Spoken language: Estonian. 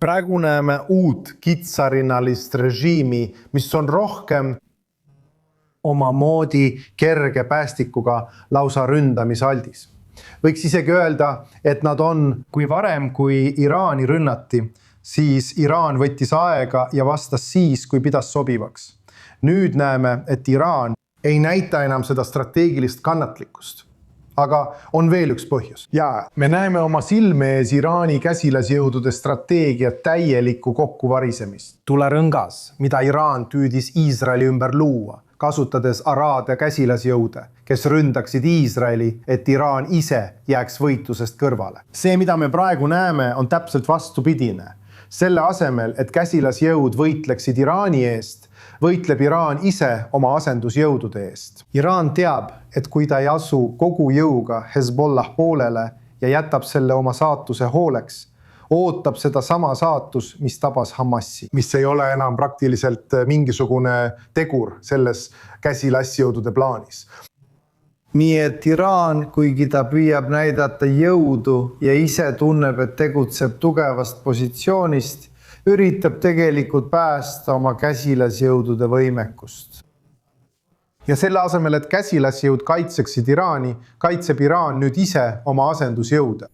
Praegu näeme uut kitsarinnalist režiimi, mis on rohkem omamoodi kerge päästikuga lausa ründamisaldis. Võiks isegi öelda, et nad on, kui varem, kui Iraani rünnati, siis Iraan võttis aega ja vastas siis, kui pidas sobivaks. Nüüd näeme, et Iraan ei näita enam seda strateegilist kannatlikkust. Aga on veel üks põhjus. Ja me näeme oma silme ees Iraani käsilasjõudude strateegia täielikku kokkuvarisemist. Tulerõngas, mida Iraan tüüdis Iisraeli ümber luua, kasutades Araabia käsilasjõude, kes ründaksid Iisraeli, et Iraan ise jääks võitlusest kõrvale. See, mida me praegu näeme, on täpselt vastupidine. Selle asemel, et käsilasjõud võitleksid Iraani eest, võitleb Iraan ise oma asendusjõudude eest. Iraan teab, et kui ta ei asu kogu jõuga Hezbollah poolele ja jätab selle oma saatuse hooleks, ootab seda sama saatus, mis tabas Hamasi, mis ei ole enam praktiliselt mingisugune tegur selles käsilasjõudude plaanis. Nii et Iraan, kuigi ta püüab näidata jõudu ja ise tunneb, et tegutseb tugevast positsioonist, üritab tegelikult päästa oma käsilasjõudude võimekust. Ja selle asemel, et käsilasjõud kaitseksid Iraani, kaitseb Iraan nüüd ise oma asendusjõude.